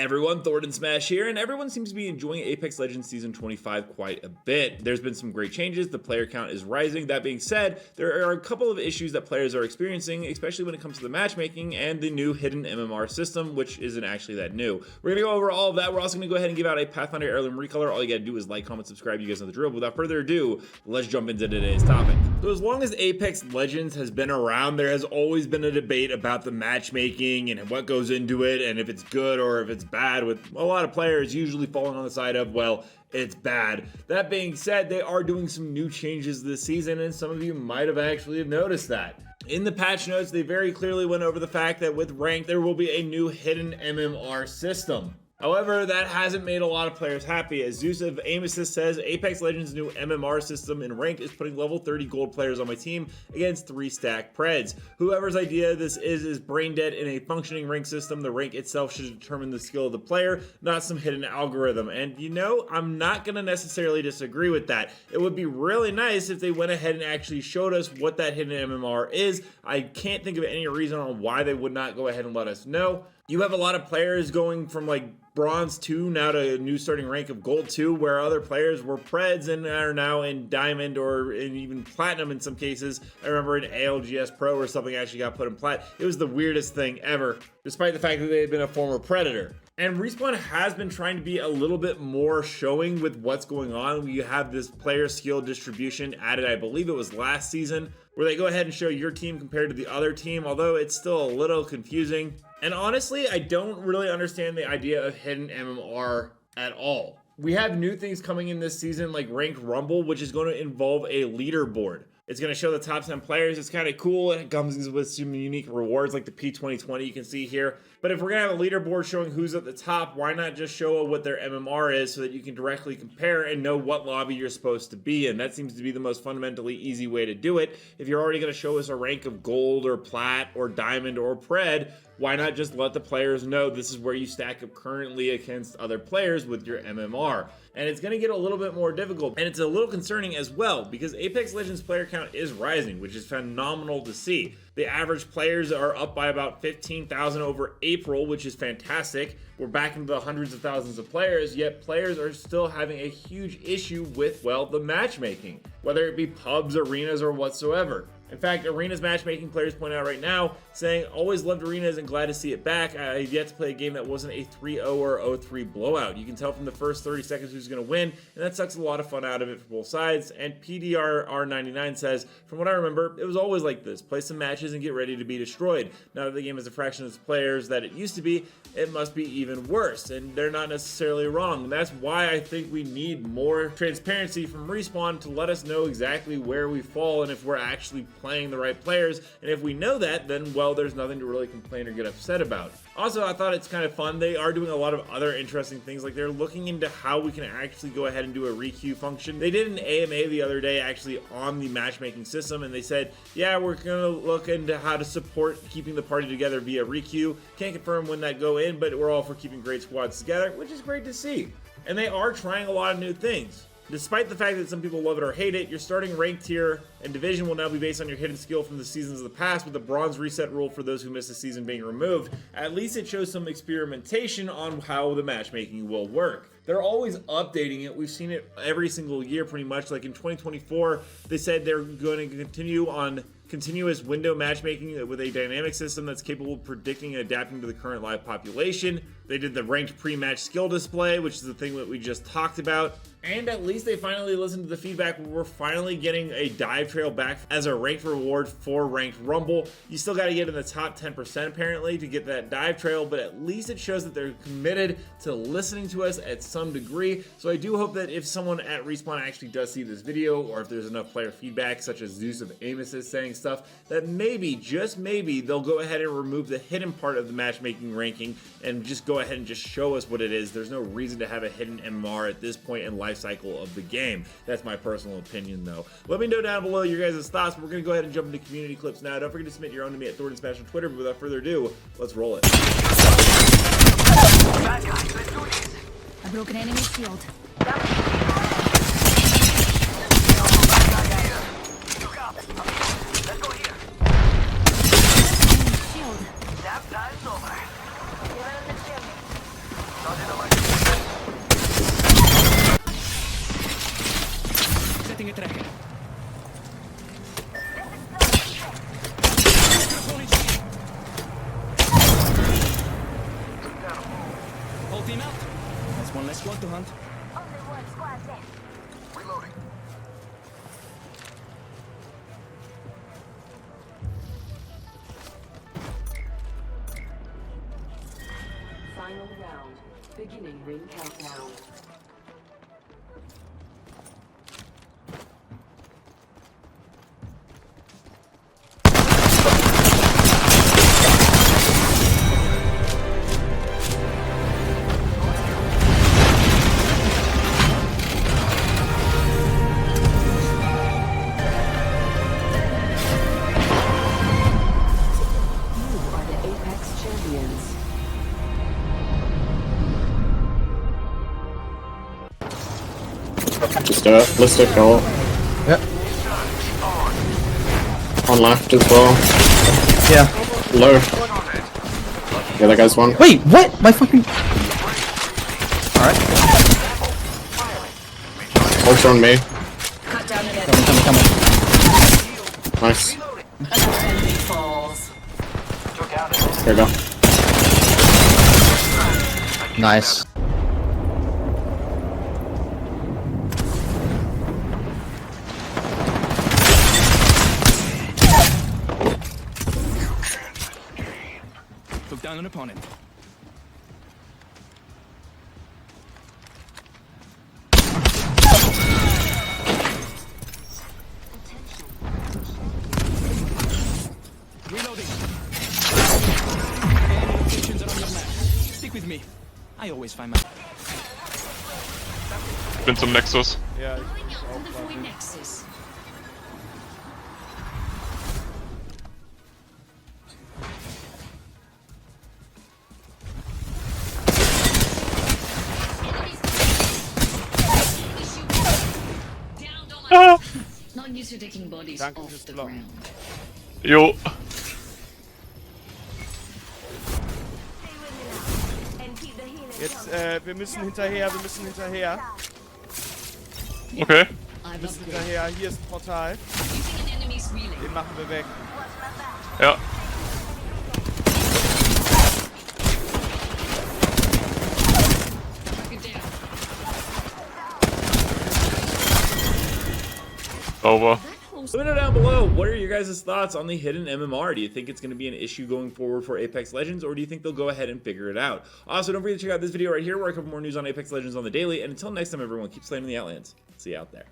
everyone, Thordan Smash here, and everyone seems to be enjoying Apex Legends Season 25 quite a bit. There's been some great changes, the player count is rising. That being said, there are a couple of issues that players are experiencing, especially when it comes to the matchmaking and the new hidden MMR system, which isn't actually that new. We're going to go over all of that. We're also going to go ahead and give out a Pathfinder Heirloom Recolor. All you got to do is like, comment, subscribe. You guys know the drill. But without further ado, let's jump into today's topic. So as long as Apex Legends has been around, there has always been a debate about the matchmaking and what goes into it, and if it's good or if it's bad, with a lot of players usually falling on the side of, well, it's bad. That being said, they are doing some new changes this season, and some of you might have actually noticed that. In the patch notes, they very clearly went over the fact that with ranked, there will be a new hidden MMR system. However, that hasn't made a lot of players happy. As Zeus of Aim Assist says, Apex Legends' new MMR system in ranked is putting level 30 gold players on my team against 3-stack Preds. Whoever's idea this is brain dead. In a functioning rank system, the rank itself should determine the skill of the player, not some hidden algorithm. And you know, I'm not going to necessarily disagree with that. It would be really nice if they went ahead and actually showed us what that hidden MMR is. I can't think of any reason on why they would not go ahead and let us know. You have a lot of players going from like Bronze 2 now to a new starting rank of Gold 2, where other players were Preds and are now in Diamond or in even Platinum in some cases. I remember in ALGS Pro where something actually got put in Plat. It was the weirdest thing ever, despite the fact that they had been a former Predator. And Respawn has been trying to be a little bit more showing with what's going on. You have this player skill distribution added, I believe it was last season, where they go ahead and show your team compared to the other team, although it's still a little confusing. And honestly, I don't really understand the idea of hidden MMR at all. We have new things coming in this season like Ranked Rumble, which is going to involve a leaderboard. It's going to show the top 10 players. It's kind of cool. It comes with some unique rewards like the P2020 you can see here. But if we're going to have a leaderboard showing who's at the top, why not just show what their MMR is so that you can directly compare and know what lobby you're supposed to be in? That seems to be the most fundamentally easy way to do it. If you're already going to show us a rank of gold or plat or diamond or pred, why not just let the players know this is where you stack up currently against other players with your MMR? And it's going to get a little bit more difficult, and it's a little concerning as well because Apex Legends player count is rising, which is phenomenal to see. The average players are up by about 15,000 over April, which is fantastic. We're back into the hundreds of thousands of players, yet players are still having a huge issue with, well, the matchmaking, whether it be pubs, arenas, or whatsoever. In fact, Arena's matchmaking players point out right now, saying, always loved Arenas and glad to see it back. I've yet to play a game that wasn't a 3-0 or 0-3 blowout. You can tell from the first 30 seconds who's going to win, and that sucks a lot of fun out of it for both sides. And PDRR99 says, from what I remember, it was always like this. Play some matches and get ready to be destroyed. Now that the game is a fraction of its players that it used to be, it must be even worse. And they're not necessarily wrong. And that's why I think we need more transparency from Respawn to let us know exactly where we fall and if we're actually playing the right players. And if we know that, then well, there's nothing to really complain or get upset about. Also, I thought it's kind of fun. They are doing a lot of other interesting things, like they're looking into how we can actually go ahead and do a requeue function. They did an AMA the other day actually on the matchmaking system, and they said, yeah, we're gonna look into how to support keeping the party together via requeue. Can't confirm when that go in, but we're all for keeping great squads together, which is great to see. And they are trying a lot of new things. Despite the fact that some people love it or hate it, your starting rank tier and division will now be based on your hidden skill from the seasons of the past, with the bronze reset rule for those who missed a season being removed. At least it shows some experimentation on how the matchmaking will work. They're always updating it. We've seen it every single year pretty much. Like in 2024, they said they're going to continue on continuous window matchmaking with a dynamic system that's capable of predicting and adapting to the current live population. They did the ranked pre-match skill display, which is the thing that we just talked about. And at least they finally listened to the feedback where we're finally getting a dive trail back as a ranked reward for Ranked Rumble. You still got to get in the top 10% apparently to get that dive trail, but at least it shows that they're committed to listening to us at some degree. So I do hope that if someone at Respawn actually does see this video, or if there's enough player feedback, such as Zeus of Aim Assist saying stuff, that maybe, just maybe, they'll go ahead and remove the hidden part of the matchmaking ranking and just go ahead and just show us what it is. There's no reason to have a hidden MMR at this point in life cycle of the game. That's my personal opinion though. Let me know down below your guys' thoughts. We're going to go ahead and jump into community clips now. Don't forget to submit your own to me at Thordan Smash on Twitter, but without further ado, let's roll it. Bad guys, let's do this. A broken enemy shield. Look up. Let's go here. Shield. Nap time's over. Setting a tracker. Whole team out. That's one less squad to hunt. Only one squad left. Reloading. Final round. Beginning ring countdown. You are the Apex champions. Just do it. Let's do go. Yep. On left as well. Yeah. Low. Yeah, that guy's one. Wait, what? My fucking. Alright. Also on me. Cut down again. Coming. Nice. Enemy falls. Took out There we go. Nice. Took down an opponent. Reloading. Enemy locations are on your map. Stick with me. I always find my. Bin zum Nexus. Going out to the void nexus. Downed all my. Not used to taking bodies off the ground. Jo. Jetzt, wir müssen hinterher. Okay. I've upgraded. Hinterher, hier ist ein Portal. Using an enemy's relay. Den machen wir weg. Ja. Track it down. Sauber. Let me know down below, what are your guys' thoughts on the hidden MMR? Do you think it's going to be an issue going forward for Apex Legends, or do you think they'll go ahead and figure it out? Also, don't forget to check out this video right here where I cover more news on Apex Legends on the daily, and until next time, everyone, keep slaying the Outlands. See you out there.